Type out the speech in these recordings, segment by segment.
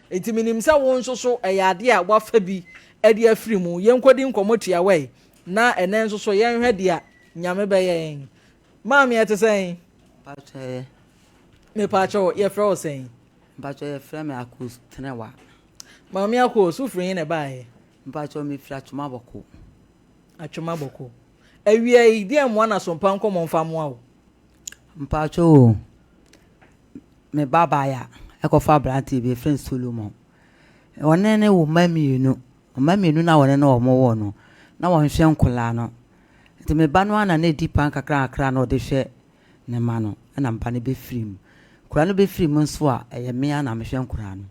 enti minim se wo nso so eyade a wafa bi e de afiri mu yenkodi nkomotia we na ene nso so yenhwe de a nyame be yen maami etesen pacho me pacho ye frɛ o sen pacho ye frɛ me akus tenewa maami akɔ so firi ne bae pacho me fira tuma boko awie idea mo na SOMPA nkomo mfa mo a pacho me baba ya ekofa branti be friend Solomon one ne wo mamienu na one na omo wo no na wo hwe nkola no nti me ba no ana na di pan kakra na ode hwe ne ma no na mpa ne be film kura no be film nso a eye me ana me hwe nkora no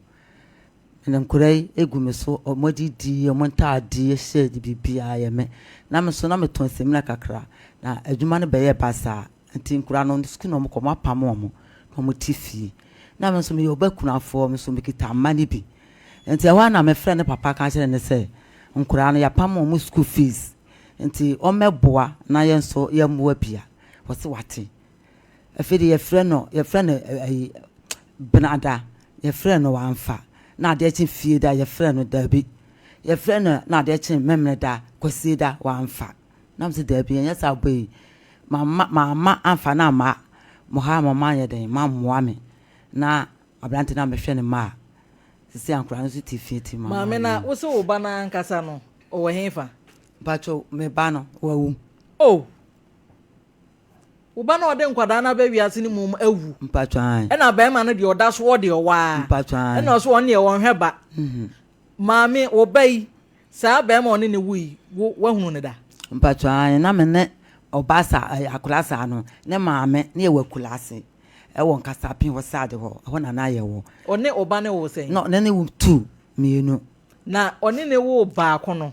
ne nkora egu me so omodidi omontaade hye di bibia ye me na me so na me ton semina kakra na adwuma no be ye basa nti nkora no school no mo ko mapam omo tifi na me so me yobakunafo me so me kita mani bi nti ewa na me frɛ ne papa ka kire ne sɛ nkura no yapam omo school fees nti o meboa na ye nso ye mboa bia wo se wate afidi ye frɛ no benada ye frɛ no wanfa na de chi fie da ye frɛ no dabi ye frɛ no na de chi memne da kwasi da wanfa na me se dabi nya sa boy mama anfa na ma mama ye den ma moa me na abrante na me hwe ne ma sisi ankura no ti fiti ma me na wo se wo ba na nkasa no o wo henfa pacho me ba no wawu wo ba na ode nkwada na ba wiase ni mum awu pacho an e na ba ma no de oda so wo de owa pacho an e na so won ne won hwe ba maame wo bai sa ba ma one ne wu wo hunu ne da pacho an na me ne obasa akulasa no ne maame ne wakulase e won kasa pin wo sade ho na na ye wo one oba ne wo sen no ne wo 2 mienu na one ne wo ba ko no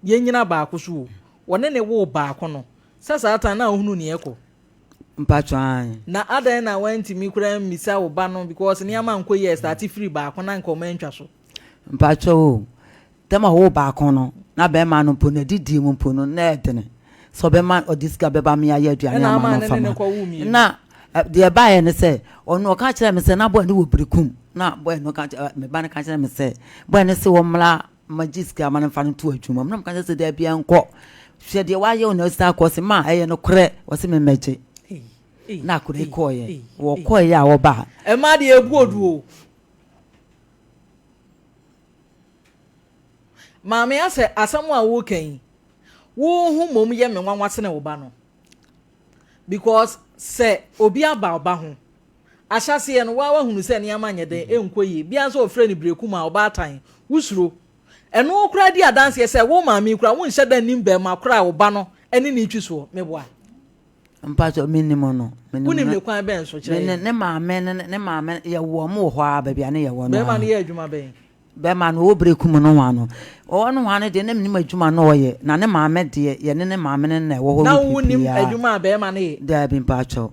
ye nyina ba ko so one ne wo ba ko no sasa ata na ohunu ne eko mpacho an na adan na wanti mi kura misa wo ba no because ne ama nko ye start free ba ko na nko mantwa so mpacho tema wo ba ko no na be ma no po na didi mu po no na edene so be ma odiska be ba me aye aduane ama no fama na de bae ne se ono ka kire me se na boy ne wo brikum na boy no ka me ba ne ka kire me se boy ne se wo mla magiska ama ne fa no to adwuma na me ka se de bia nko hwe de wa ye ono sta ko se ma eye no kure wo se me meje na kure ko ye wo ko ye a wo ba e ma de ebu oduo ma me ase asam a wo kan wo hu mom ye me nwanwa se ne wo ba no because se obi aba oba ho ahyase ye no wa hunu se ne amanye den enkoyi bia so ofre ni brekum a oba atan wusuro eno okra di adanse se wo maami kra wo nhye dan nim be ma kra oba no ene ni twiso meboa mpacho minimo no kunim ne kwan ben so kire ne maame ye wo mo ho a ba bia ne ye wo no be ma ne ye adwuma ben be ma no wo brekum no wa no o no wa ne de ne nim adwuma no ye na ne maame de ye ne maame ne wo ho na wo nim adwuma be ma ne da bi mpacho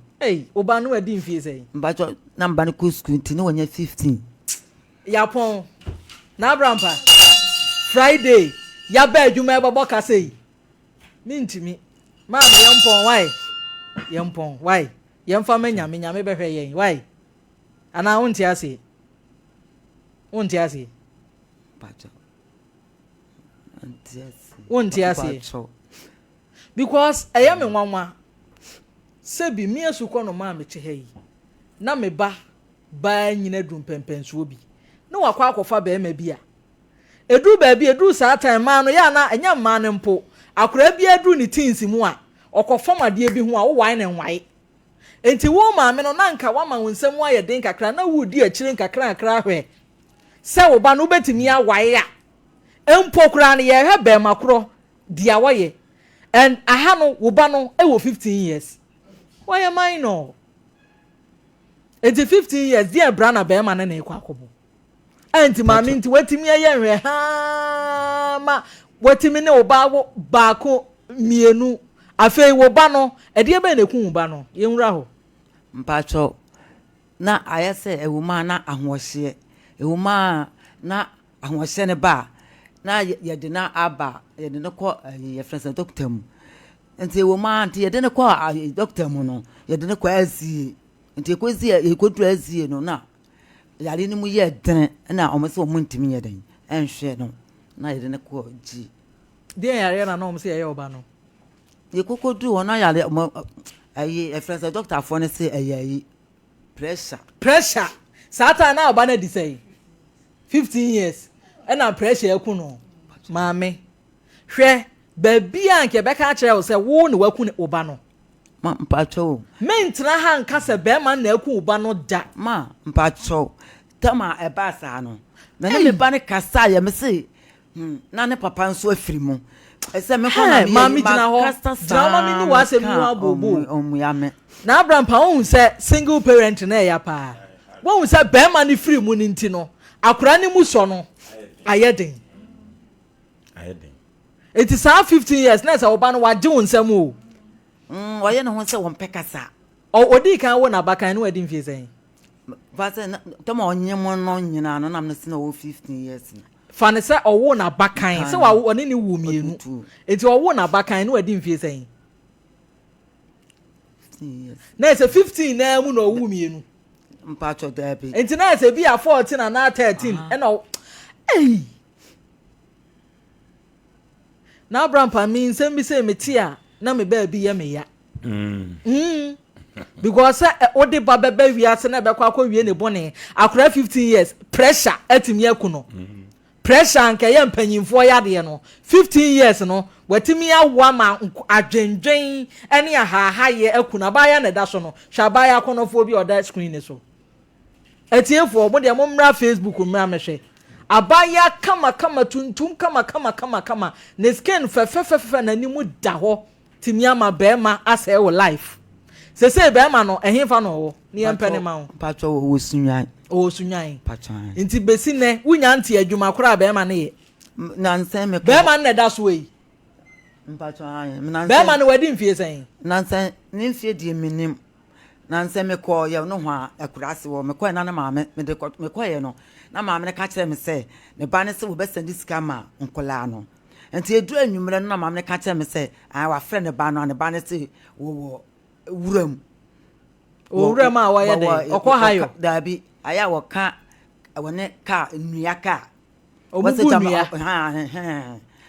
oba no adi mfie sei mpacho na mba ne ku school ti ne wonya 15 yapon na abrampa Friday ya ba adwuma e bobo ka sei mintimi ma me yempon why yemfa nyame be hwe yen why ana wonti ase pacho wonti ase because eye me nwanwa sebi mi asukọ no ma me che hayi na me ba nyina dum pempenso obi na wakwa akofa ba ema bia edu ba bia edu saa time ma no ya na enya ma ne mpo akora bia edu ni teens mu a okofam ade bi ho a wo wai ne nwai enti wo ma me no na nka wa ma wonsam wa ye den kakra na wo di akire nkakra hwe se wo ba no betimi awai a empo kura ne ye hwe be makro dia wo ye and aha no wo ba no e wo 15 years why am I no? It's 15 years, dear Brana Bearman and Equacobo. Auntie Mammy, to wait me a year, ma, what me know about Bako, Mienu, a fay wobano, a dear Benecum Bano, young Raho. Mpacho, na I say a woman na and was she, a woman na and was sent a bar. Na ye did not abba, ye did not call your friends and doctor. Nti wo ma nti ye de ne kwa doctor mu no ye de ne kwa asie nti ko zie ye ko dra asie no na yare ni mu ye den na o mo se o mu ntimi ye den enhwe no na yare ne ko ji de yare na no se ye oba no ye kokodu wona yare ayi e friends doctor for ne say ayi pressure satan na oba na di say 15 years na pressure eku no maame hwe baby anke beka kire wo say wo ne waku ne oba no ma mpacho mentra ha nka se be ma na eku oba no da ma mpacho tama e ba sa no na me ba ne kasa ya me say na ne papa nso afiri mu ese me ko na mami gina ho drama mi ni wa se mi wa bobo ya me na Abraham pa won say single parent na ya pa won say be ma ni free mu ni nti no akura ni mu so no ayeden it is 15 years na say oba no wa je won sam o waye no ho say won pekasa odi kan wo na bakan no adi mfie sen ba say tama onye mo no nyina no nam no se na wo 15 years fane say owo na bakan say wa oni ni wu mienu enti owo na bakan no adi mfie sen na say 15 na mu na owu mienu mpacho dabi enti na say bia 14 and na 13 e no na Abraham pa mi nsem bi say metia na me ba bi ye me ya because odi ba beba wiase na be kwa wie ne bone akora 15 years pressure atimi akuno pressure nke ye mpanyimfo yade no 15 years no watimi awa ma adwendwen ene aha ye akuna ba ya ne da so no hwa ya konofo bi oda screen ne so etiefo mo de mo mra Facebook mra mehwe abaya kama tuntum kama ne skin fe na ni mu da ho timi ama be ma asa wo life se be ma no ehimfa no wo ni empene ma wo pacho wo sunyan pacho nti besi ne wunya nti adwuma kora be ma ne ye na nsen me be ma ne da so yi pacho be ma ne wadi mfie sen na nsen ni mfie die minim na nsen me ko ye no ho a akurase wo me ko na na maame me de ko me ko ye no na maame ne ka kire me se ne ba ne se wo be send sika ma nkola no nti edu anwumre no na maame ne ka kire me se a wa frɛ ne ba no ne ba ne se wo wuram a wa ye de okọ hayo dabi aya wo ka wone ka nnua ka obubu nnua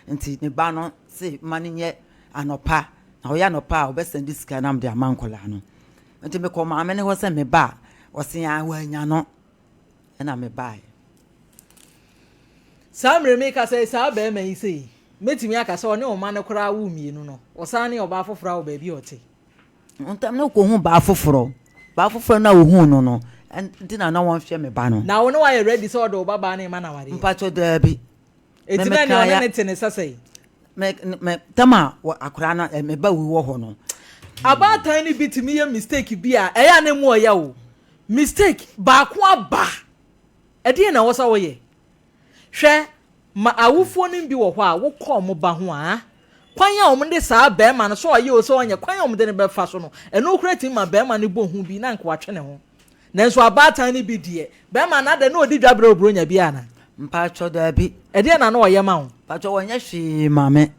nti ne ba no se mane nye anopa na wo ya anopa wo be send sika na mde amankola no nti me ko maame ne ho se me ba wo se ya wa nya no na me ba samre me ka se sa ba ma yi sei metimi aka se one o ma ne kora wu mienu no osane oba afofora wo ba bi ote ntam na ko hu ba afoforo na wo hu no nti na won hwe me ba no na wo ne wa ye ready so do baba na ma na ware mpacho da bi eti na ne one ne tene sasai me tama wo akora na me ba wu wo ho no aba tiny bit me mistake bi a eya na mu oya wo mistake ba ko aba ede na wo sa wo ye hwe ma awufo nim bi wo ho a wo kọ mo ba ho a kwan ya o mde saa be ma no so oye o so onye kwan ya o mde ne be fa so no eno kreti ma be ma ne bo hu bi na nka watwe ne ho nanso aba tiny bi die be ma na de na odi dwabre obronya bi ana mpacho da bi ede na oye ma ho pacho wonya hwe maame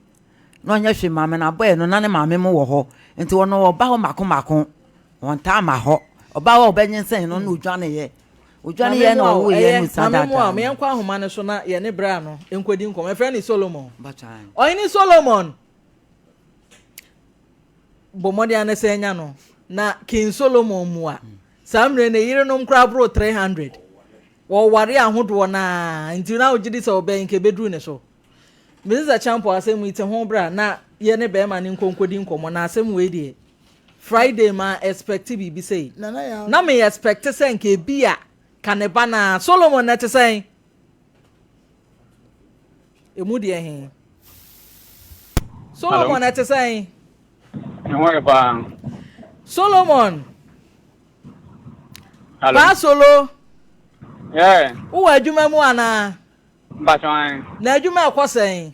no onya hwe maame na boy no na ne maame mo wo ho nti wono oba ho mako won ta ma ho oba wo obenyin sen no na odwane ye na wo ye ni sada maame me yankwa ahoma ne so na ye ne bra no enkwadi nkom e friend ni Solomon bachan oyi ni Solomon bomodi anese nya no na King Solomon mua samre ne yire no mkra bro 300 wo ware ahodo na nti na ogidi se oben nke bedru ne so Mrs. Champo asem ite ho bra na ye ne be ma ne nkonkodi nkomo na asem we die Friday ma expect bi say na me expect say nke bia kaneba na Solomon na te say emu die he Solomon na te say Solomon hello pa solo yeah wo adwuma mu ana Bachan na adwuma akosen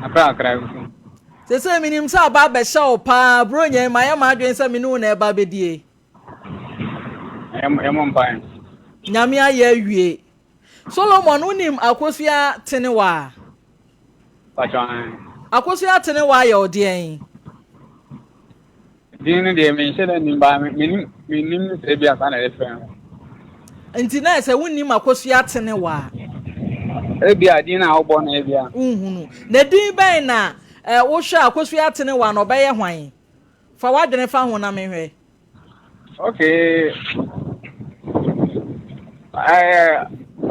akra se minim sa ba be sha pa bro nya ma ya ma adwen sa minu na eba bedie emon pan nyame aye awie Solomon unim akosua tenewa Bachan akosua tenewa ya odien din de me shede ni ba minim se bia sana refer nti na ese wonni makosu atene wa Ebia din na obo na ebia. nhunu na din bɛn na wo hwɛ akosu atene wa na ɔbɛyɛ hwan fa wadwene fa ho na mehwɛ Okay.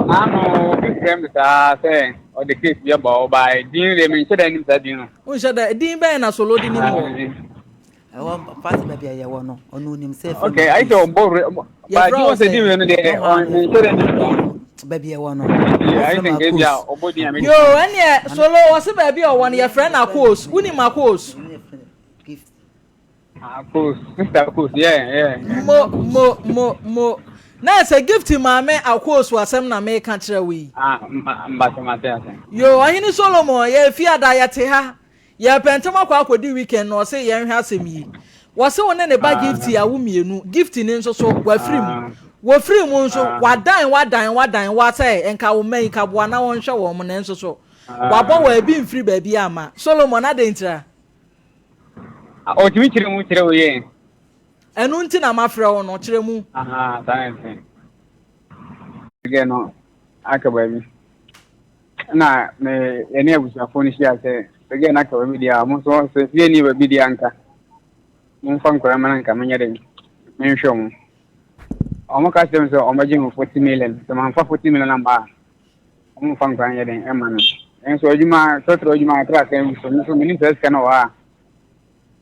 Ano bigem sa say o the case be about by din le me cheda nim sa din no. wo hwɛ da din bɛn na solo di nim ho Party baby I no onu nim say Okay, I say obo but you want to din we no dey on me cheda nim. baby I no. I think ebia obo din am. yo ɛne solo wo se ba bi ɔwɔ no yɛ frɛ na course woni ma course Course, Mr. Course, yeah. Mo. Na say gift maame akos wasem na me ka kire we. Mbate. Yo, ahini Solomon ye fi ada ye te ha. Ye pentema kwa akodi weekend no say ye hwe asem yi. Wo se won ne ba gift ya wo mienu. Gift ni nso so wa free mu. Wo free mu nso wadan wa say enka wo man ka boa na won hwe wo mo na nso so. Wa bo wa bi mfiri ba bi ama. Solomon adentira. O timi kire mu kire wo ye. Enu nti na mafrɛ wo no kire mu. Thanks. Again no akaba mi. Na me ene abusafo ni sia se again akaba mi dia mo so se fie ni ba bi dia nka. Mo fa nkora man nka menye dem. Me hwe mo. O mo ka se me so o ma ji mo 40 million. Se man fa 40 million namba. O mo fa nkora nye dem e ma no. En so ojuma sotro ojuma tra ka mi so mi se ska no wa.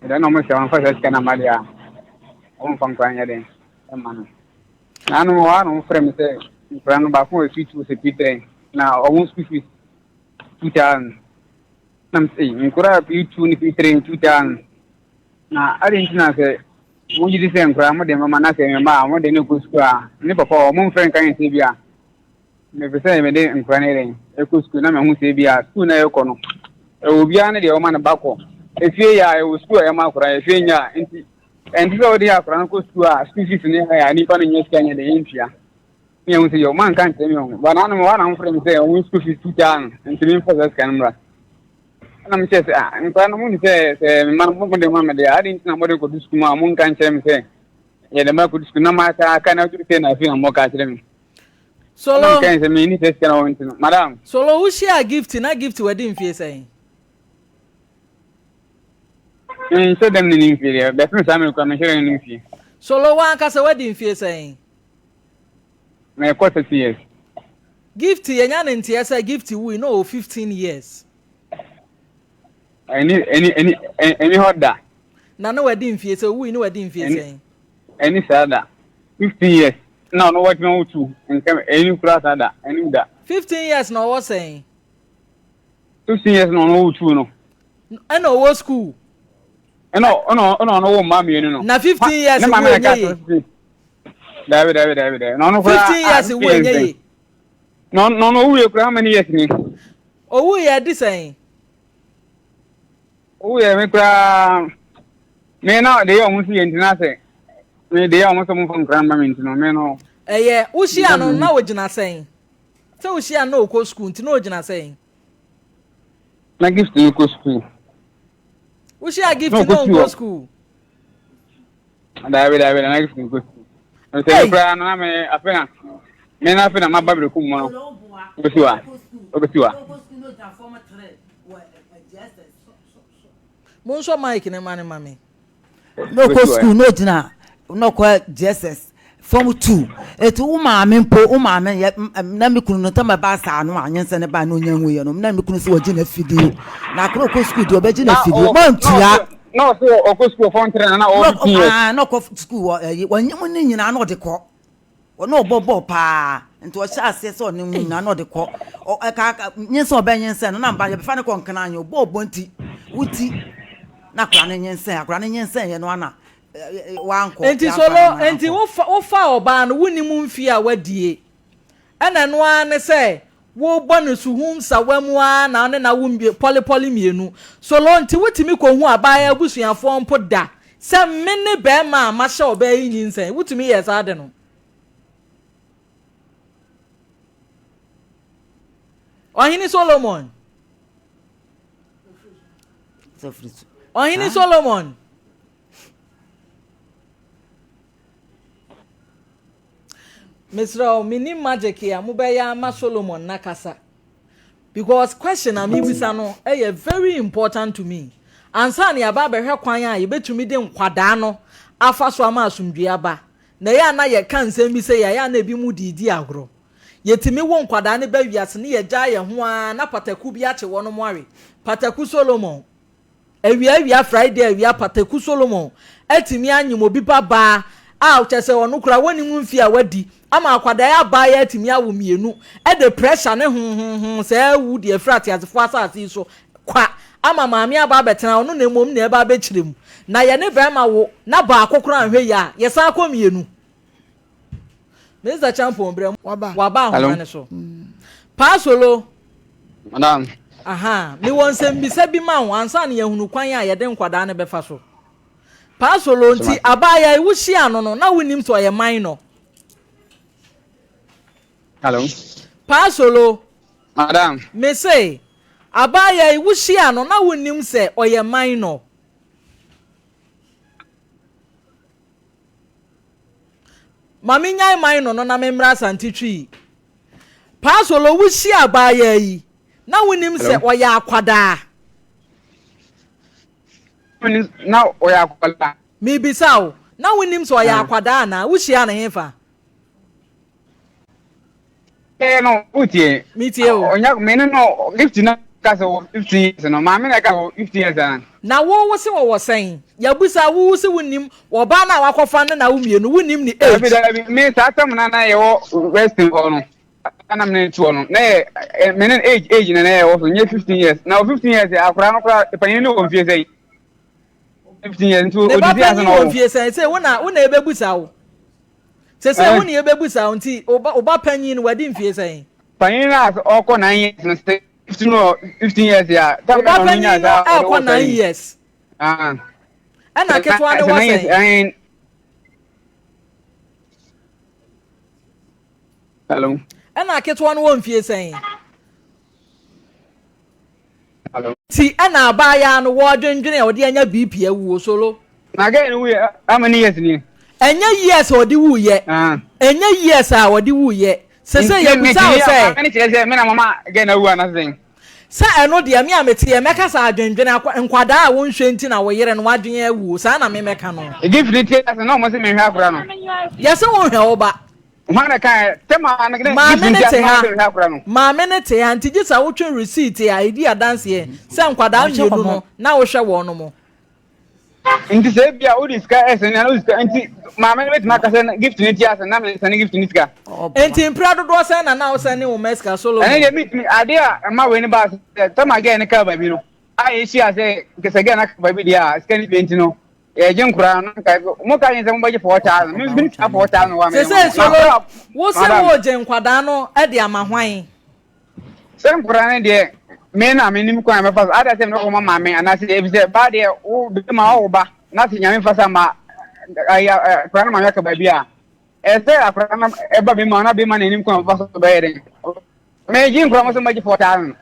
Ida no mo se man fa se ska na ma dia. On fan kwanya den emano na no wa no frem se frem ba ko fitu se pitre na o school fees 2000 nam sei nkura pitu ni pitre 2000 na argentina se mo yidi se nkura mo de mama na se me ma mo de ne ko school a ni papa o mo frem kan se bia me pese me de nkura ne den e ko school na me hu se bia school na e ko no e obi an de o ma na bako e fie ya e o school e ma kura e fie nya nti and so they are from Costa, species in here, and even in your scan in the India. You say your man can't tell me, but I know one I'm from say, we school is 2,000 and 3 for that camera. And I'm just, and Panamun says, man, the mamma, I didn't know what to go to school, my moon can't say, yeah, the man could school, no matter, I cannot do the I feel more catching. Solo can't say, me, Madam. Solo, who share a gift in a gift to a dim fee saying. So them in inferior, but some come sharing in fee. Solo one cast a wedding fee saying. May a quarter years. Gift yan and TSA gift we know 15 years. Any hot that. None wedding fee, so we know wedding fee saying. Any sada 15 years. No, what no to and come any class that any that. 15 years no was saying. 15 years no two no. I know what school. No, mommy, no. Na 15 years no, David. No, 15 years we no, we how many years ni? Oh, we are this saying. Oh, yeah, me now they almost see and say. Me they almost from grandma no me no. Yeah, Ushia no ojina saying. So Ushia no go school, no ojina saying. Na gift no go school. We shall give to no go school. David, I give to go school. I say, I'm a friend. Men are friend, my Bible. Come on. Monso Mike and Money Mammy. No go school, no dinner, no quite Jesus. Form 2. Et umame po umame yet nami kunu tama basa no anyense ne ba no nyanwu ye no nami kunu se wogina fidi na kro ko school do begina fidi montua no so o school for train na o no ko school wanyem ne nyina na odekọ ono obobo pa nti o sha ase so ne nyina na odekọ o ka nyense obenyense no na mba ye befa ne ko nkana anyo obobo nti wuti na kra ne nyense ye no ana enti solo enti wo fa oba no woni mu mfi a wadie ana no ane se wo bonu suhum sawamu a na ne na wo poli mienu solo enti wotimi ko hu abaya abusuafo mpo da se mene be ma ma hye oba yi nyinsen wotimi yes ade no ohini Solomon ohini Solomon Mr. Mini magic here, Mubaya Ma Solomon Nakasa. Because question I mean no very important to me. Ansani ababa hwe kwan a ye betumi de nkwada no afa so ama asumdua ba. Na ya na ye kan nsem bi se ya na bi mu didi agro. Yetimi wo nkwada ne ba wiase ne ye gya ye ho a na pataku bi ache wono mo awe. Pataku Solomon. Ewia Friday ewia pataku Solomon. Etimi anyim obi baba a o chese wono kura woni mu mfi a wadi. Ama akwada ya ba ya etimi awo mienu. E de pressure ne se wu de frati azefo asase so kwa ama maami aba betena ono na emom na eba abechirem na ye ne bema wo na ba akokoro anhwe ya ye san akomienu Mr. Champion brem waba ahoma ne so pasolo madam aha me won sem bi se bi ma wo ansa na ye hunu kwan a ye de nkwada ne befa so pasolo nti abaya iwushi ano no na wonim so ye man no hello pasolo madam me say abaya iwushi ano na wonim se oye man no mami nyai man no na memra santitwi pasolo wushi abaya yi na wonim se oye akwada na oye akwada mi bisaw na wonim se oye akwada na wushi ana hefa no utie mitie o onya meno no gift na kasa 15 years no mama na ka 15 years na wo se wo sen ya busa wo se wonim wo ba na wakofa na wo mienu wonim ni age me tatam na ye wo western ho no ana me tu no na menen age na ye wo so nye 15 years na 15 years akura no kura panyin no onfie sei 15 years ntu odidi asa no onfie sei se wona ebebusa wo se wona ebebusa wo nti oba panyin wadi mfie sei panyin na okọ 9 years no 15 years ya oba panyin na okọ 9 years ana ketwa ne wo sei hello ana ketwa no wo mfie sei hello ti ana abaya no wo dwendwene e odi anya BP awuo solo na ga ni we amani years ni enya years odi wuye enya years a odi wuye sese ye busa o say ani kire me na mama ga na wu anasem sa eno de me amete ye meka sa adwendwene nkwada a wo nhwe nti na wo yere no wadwen awuo sa na me meka no definitely as no mo se me hwa akura no ye se wo hwe wo ba mana ka tema na gine ma minute ha ntiji sa wo twen receipt ya idi adanse ye se nkwada mienu no na wo hwe wo no mo nti se bia o diska esen na o diska nti ma me bet maka se gift ni ti asa na me se gift ni ska enti mpra dodo se na wo se ni wo meska solo ene meet me ade a ma we ni ba tema ga ni ka ba bi no ai shi ase ke se ga na ka ba bi dia ska ni 20 no jin kura no ka mo ka yin se mo ba ji 4000 me bin 4000 wa me se solo wo se wo je nkwada no e de amahwan se kura ne de me na me nim kwa me fa ada se no ko mama me ana se e bi se ba de wo bi ma wo ba na se nyame fa sa ma aya kura na ma ka ba bi a e se akura na e ba bi ma na bi ma na nim kwa fa so ba yere me jin kura mo se ma ji 4000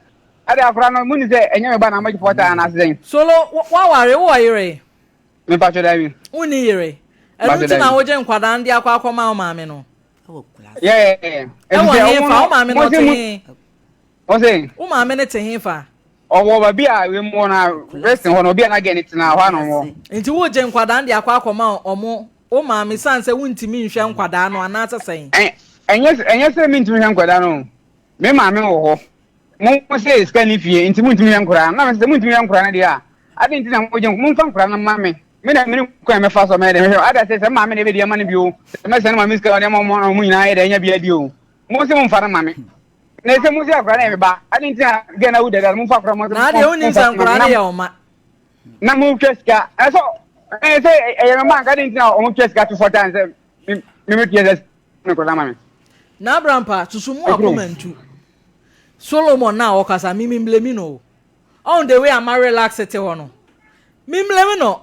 ada akura no mu ni se enye me ba na ma ji 4000 na se solo wa ware wo yere me pa cho David uni yere enu ti na wo je nkwada ndi akwa ma o maame no yeah e wo hefa o maame no te o se o maame ne te hefa owo ba bia we mo na rest ho no bia na ge ni tena ho no mo nti wo je nkwada ndi akwa ma omo o maame sanse wuntimi nhwe nkwada no anasa sen enye se mi ntimi nhwe nkwada no me maame wo ho mo se ska ni fie nti mu ntimi nhwe nkwada na me se mu ntimi nhwe nkwada na dia ade nti na mo je mo mfa nkwada na maame me na me ko me fa so me de me ada se maame ne be dia ma ne bio me se na maame ska ne mo mo nyina ye de nya bia bio mo se mo mfa na maame na se mo se akra na me ba ade nti na ge na wude da mo mfa akra mo na de oni nsan kra na ye o ma na mo tweska eso se e me ma ga de nti na o mo tweska to 4 times me tiese ne ko na maame na brampa susumu akomantu Solomon na okasa mimi mblemi no on the way am relax te wono mimlemi no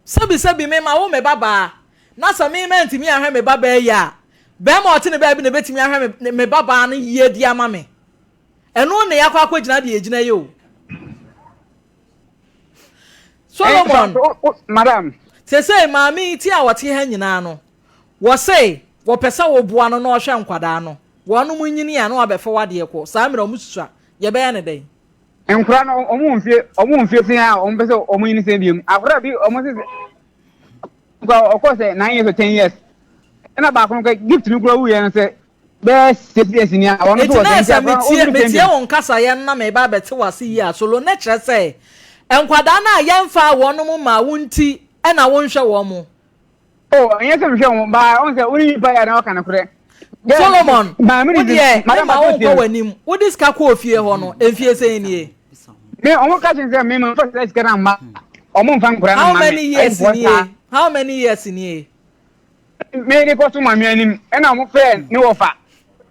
sabi me ma wo me baba na sa me menti mi ahwe me baba ya be ma ote ne ba bi ne betimi ahwe me baba no ye di ama me eno ne yakwa kwagina de egina ye o Solomon madam say maami ti a wote ha nyina no wo say wo pesa wo boa no na ohwe nkwada no wono munyini ya no abefa wade ko saa mere omususu a ye be ya ne den enkura no omu mfie sin a omu pese omu yini se biem akura bi omu se of course 9 years or 10 years na ba ko gift ni kura wu ye no se be 6 years ni a wono to wo metie won kasa ye na me ba bete wase yi a solo na kire se enkwada na ye mfa wono mu ma wunti na wonhwe wo mu yes I'm sure ba on se uri ba ya na kana kure Solomon ma won ko wanim wo diska ko ofie ho no enfie se nie me omo ka chin se me ma first let's get am ma omo mfa nkura na ma how many years nie me ni ko tuma mi anim e na omo fe ni wo fa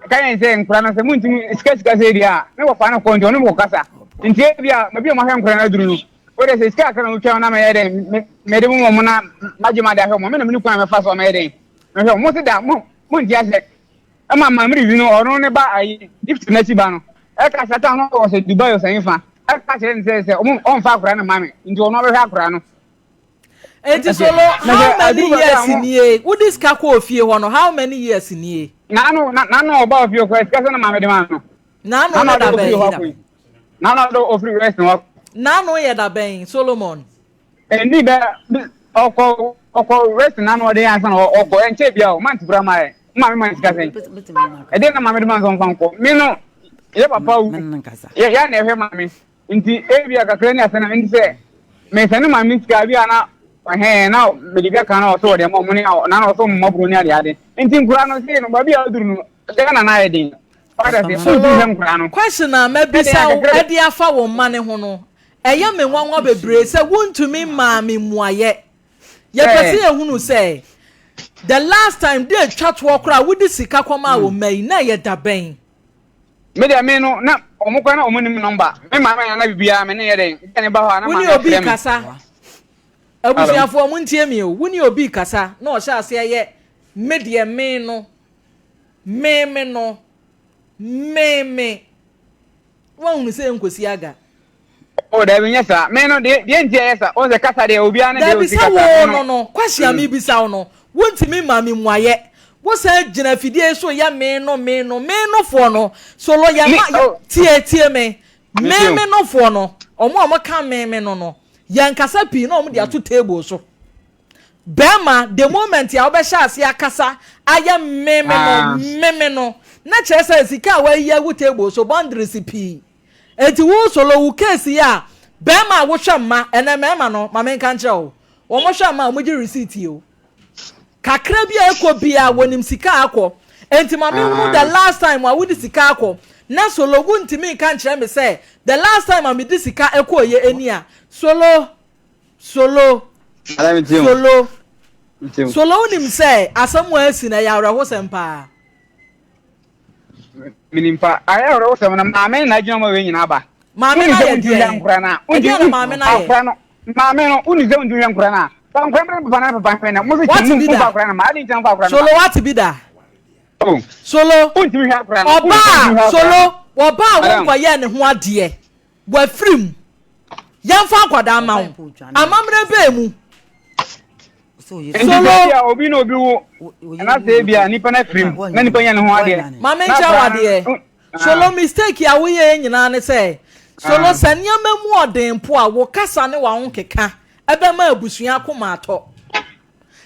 kan se nkura na se munti sika se dia ni wo fa na ko njo ni mo kasa nti bia ma bi mo ha nkura na duru no o de se sika kana utwa na ma ye de me de mo na majima da ho mo me na me kwa me fa so ma ye de no mo se da mo nti ase ama ma mri no oro ne ba ai gift na chi ba no e ka sata no o se Dubai o se fa e ka che se on fa akura na ma me nti ono be akura no enti solo how many years nie wo diska ko ofie ho no how many years nie na no ba ofie ko sika se na ma me de ma no na no da ben na do ofri rest no na no ye da ben Solomon ni be oko rest na no de ansa no oko enche bia o man tibra mai ma me man sika se e de na ma me de man so fanko me no ye papa u ya na ehwe ma me nti e bia kakra ni asana nti se me se na ma me sika bia na na me diga kana o so de mo ni na no so mo bro ni ade nti nkura no se no ba bia oduru no de na na ye din question na mabisa e de afa wo mane ho no eye me nwanwa bebre se wontumi ma me muaye ye pese ye hunu se the last time they chat wo kra wo di sika kwama wo mai na ye da ben me de me no na omukwa na omunim number me ma na bibia me ne ye den ne ba ho na ma woni obi kasa abusiafo mu ntie mi o woni obi kasa na o sha ase ye me de me no me no me won se nkosi aga o da bi nyesa me no de ntie yesa o se kasa de obi ane de o se kasa no kwahia mi bisa no wontimi ma mi muaye wo se gina fidie so ya me no fo no solo ya ma tie me no fo no omo ka me no ya nkasa pi no omo de ato table so bema the moment ya obesha ase akasa aya me no na chese sika wa ya wu table so boundaries pi enti wo solo wu case ya bema wo hwamma ene mema no ma men kan kire wo mo hwamma mo gi receipt yo kakra bia ekobia wonim sika akọ enti ma me hu the last time wa wudi sika akọ na solo wu ntimi kan kire me say the last time am di sika ekoye eni a solo nim say asamu asi na ya wo sempa minimpa aya ro so na maame na adwuma ma we nyina ba maame na ye de nkura na undi maame na ye maame no uni ze undu nkura na pa nkura papa na papa na mo se chimu pa nkura na ma adi ntan pa nkura na solo what be da oh solo unti hwa nkura na oba solo oba wo kwa ye ne ho ade wa frim yamfa akwada ma wo amamre be mu solo obi no obi wo na se bia nipa na frim na nipa nya ne ho ade mama ncha wade solo mistake ya wo ye nyina ne say solo sania mamu odempo a wo kasa ne wa ho keka ebe ma abusua akoma ato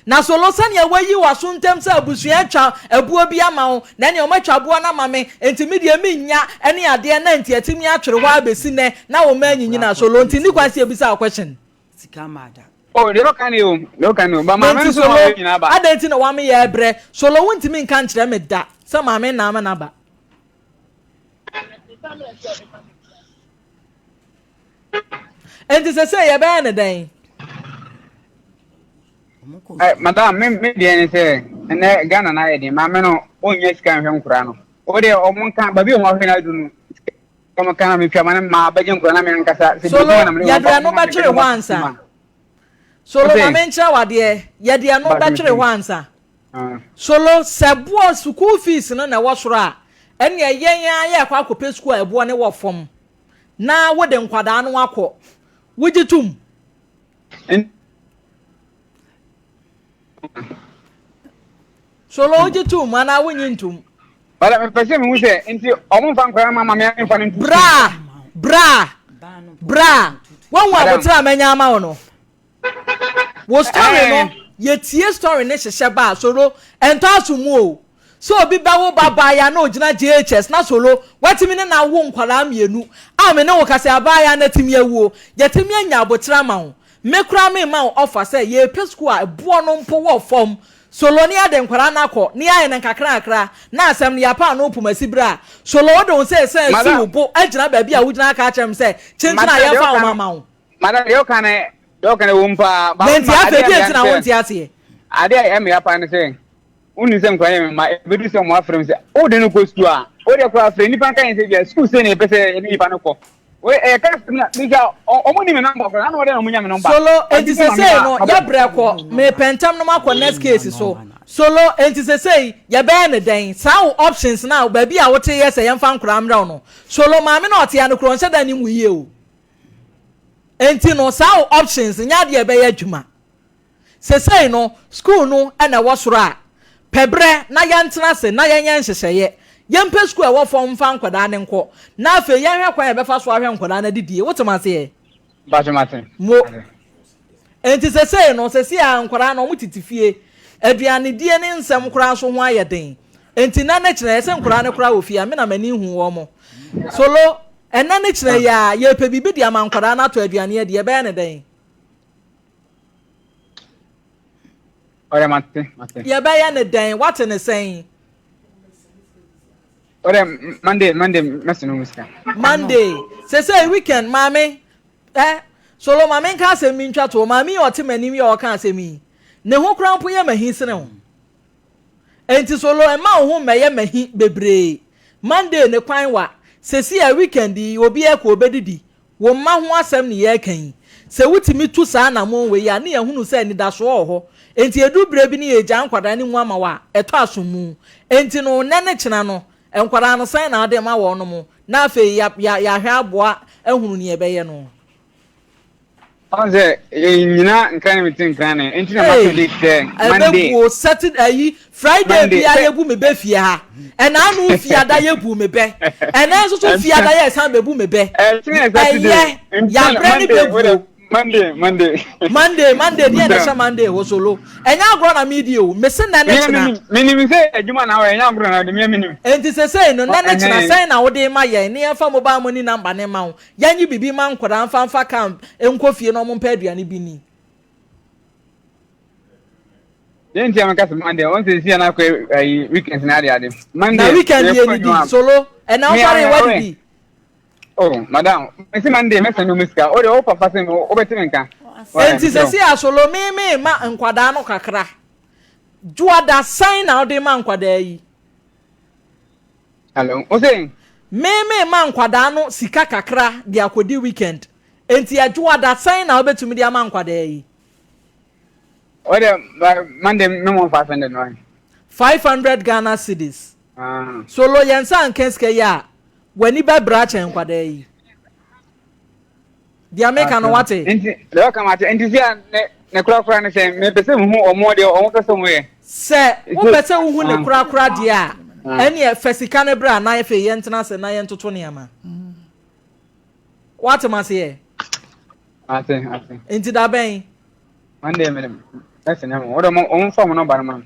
na solo sania wayi waso ntem sa abusua twa abuo bi ama wo na ne o matwa abuo na mame enti media menya ene ade na enti atimi atwere wa abesi ne na wo ma nyinyina solo enti ni kwase ebisa question sika mada oh de lokani ba mama so solo nyina ba adenti na wa me ye ebre solo wontimi nka nkire me da sa mame na ama na ba enti se ye ba ne den madam me de ne se ene Ghana na ye de mama no onye sika hwe nkura no o de o mun kan ba bi o ma hwe na dunu kama kana me fiama ma ba je nkura na me nkasa se solo ya de no ba twere wansa solo mama ncha wade ya de no ba twere wansa solo sebo school fees no na wo soro a ene yen ya akwa akopɛ school ebo ne wo fom na wo de nkwada no akọ wujitum Solo oje tu mana wonyi ntum. Bala me pese me hu se nti omo fa nkwara mama me mfa no ntum. Bra. Won wa botra manya ama wo no. Wo story no ye tie story ne hyehyɛ ba solo ento asumu o. So obi bawo baba ya na ogina JHS na solo watimi ne na wo nkwara mienu a me ne wo kase abaya na timi awuo yetimi anya abotra ma wo me kura me ma offer say ye pe school a ebo no mpo wo fom solo ni ade nkwara na akọ ni aye na kakra na asem ni apa no pomasi bra solo wo don say si wo bo agina ba bia wo gina aka achem say chinchina ya fa wo mama wo Madam yo kan wo mpa ba nti afa bi enti na wo nti ase ade ya me apa ne say unu se nkwara me ma bedu se mo afrem se o de no ko stu a o de ko afre nipa kan se bia school se ne pese nipa no ko we ka na diga omo ni me number ko na no de no munya me number solo enti se say no ya breko me pentam no makọ next case solo enti se say ya be ne den sao options now ba bia wo te yes ya mfa nkura mra no solo ma me na ote ya no kro nse da ni mu yie o enti no sao options nya de be ya dwuma se say no school no na wo soro a pebre na ya ntena se na ya nya nhyehyeye yempe school e wo fom fa nkwada ne nko na afa ya hwe kwan e be fa so ahwe nkwada na didie wotemase ye Bajamate mo enti se say no se si a nkwada no mutitifie aduane die ne nsem kura so ho ayeden enti na na kire se nkwada ne kura ofia me na mani hu wo mo solo ena ne kire ya ye pe bibi dia man nkwada na to aduane de be ne den Ore mate ye be ya ne den what ne saying Ore Monday mesino muska Monday say weekend mami solo mami nka se mi ntwa to mami o te manim ye o kan se mi ne ho krampo ye mahi sene ho enti solo e ma ho meye mahi bebre Monday ne kwan wa se si a weekend yi obi e ko obedidi wo ma ho asem ne ye kan se wutimi tu saa na mo we ya ne ye hunu se ni da so ho enti edu bre bi ne ye jan kwada ne mu ama wa eto asomu enti no ne chena no enkwara no sai na ade ma wo no mu na afi ya hwe aboa ehunu ne ebeye no Onze nyina nkran metin nkran enti na ma de Monday wo Saturday Friday bi ayebu me be fie ha ena anu fie ada yebu me be ena so so fie ada ye san bebu me be ya brand bebu Monday dia na sha Monday wo solo enya agro na media o mese na ne chena minim se adwuma na enya agro na de minim enti se no na ne chena sai na wo de ma ye ne afa mobile money number ne ma wo yanyi bibi ma nkwada mfa camp enkofie no mo mpa aduane bi ni Yenti amaka Monday on se sia na ko weekend na ade Monday na weekend ye ni di solo ena wo fare wadi bi Oh, madam, esi Monday meseno muska. O de o papa se no obetime nka. Enti se si asolo me ma nkwada no kakra. Juada sign na ode ma nkwada yi. Hello, o say me ma nkwada no sika kakra di akodi weekend. Enti ajuada sign na obetumi di ama nkwada yi. O de Monday me mo 500 no. 500 Ghana cedis. Solo yensa nkenske ya. Wani ba bracha nkwada yi dia make no wate enti le ka mate enti sia ne kura ne se me pese hu omo de omo pese mu ye se wo pese hu ne kura dia ene fesika ne bra na efe ye ntena se na ye ntoto ne ama wate ma se ye ate enti da ben Monday me pese na mo omo fa mo no ba ma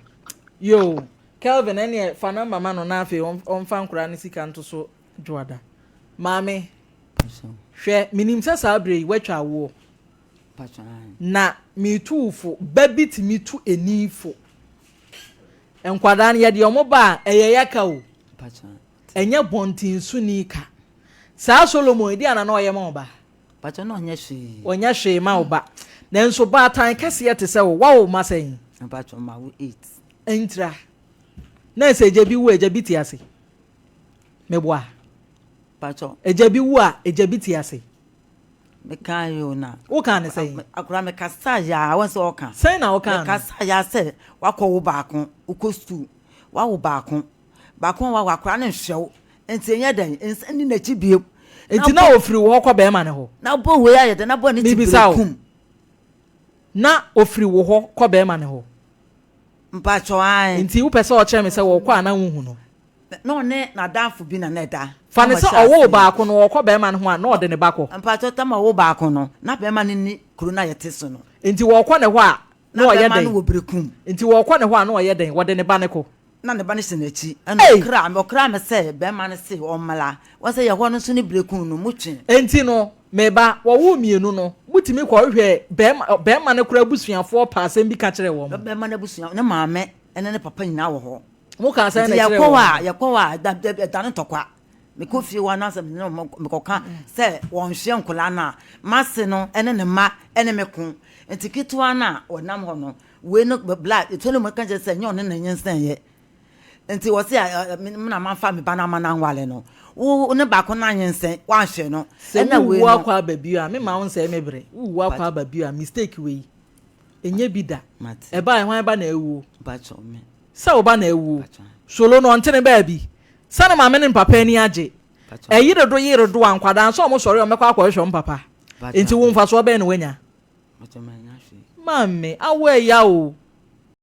yo Kelvin ene fa number ma no na afi on fa nkura ne sika ntoso Juada mame hwe minim sasa abre watwa wo na mitufo babit mitu enifo enkwada na ye de omoba eyeyaka o enye bontin sunika sa Solomon edi ana na oyema oba pacha no onya hwe ma oba na enso ba tan kase ye te se wo wa ma sen pacha ma wo 8 entra na eseje bi wo eje biti ase meboa pacho ejabi wu a ejabi ti ase me kan yo na wo kan ne say akura me kasa ya won se o kan say na wo kan me kasa ya se wakọ wo baako ukostu wa wo baako wa wakura ne hwew enti enye dan ensani na chi biem enti na ofiri wo hɔ be ma ne ho na bo we ya de na bo ne ti kum na ofiri wo hɔ kɔ be ma ne ho mpacho ai nti wo pese o che me se wo kwa na wo hu no no ne na danfo bi na neda fa ne se owo ba ko no wo ko be ma no ho a na ode ne ba ko mpacho tama wo ba ko no na be ma ni kuru na yete so no nti wo ko ne ho a na o ye den wo brekum nti wo ko ne ho a na o ye den wo de ne ba ne ko na ne ba ne se na chi ana okra me se be ma ne se o mala wo se ye ho no so ni brekum no mutwe nti no meba wo mienu no mutimi ko hwe be ma ne kura busuafo pa asem bi ka kire wo be ma ne busuan ne maame ene ne papa nyina wo ho mo ka say na kire wo yakwa da ne tokwa me ko fie wa na asem ne me ko ka se won hwe nkola na mase no ene ne ma ene me ko enti kitwa na onam ho no we no blood etolo mo ka je se nyon ne na nyensen ye enti wo se na ma fa me ba na ma na nwale no wo ne ba ko na nyensen wa hwe no ena we no akwa babio a me ma won se mebre wo akwa babio a mistake we enye bida e ba hwan ba na ewu ba cho me sa wo ba na ewu solo no ntene ba bi sa na ma me ne papa ni age e yire do ankwada so mo sori o mekwa akwa hwe papa enti wo mfa so ba na wanya ba cho me nya hwe mame awe ya o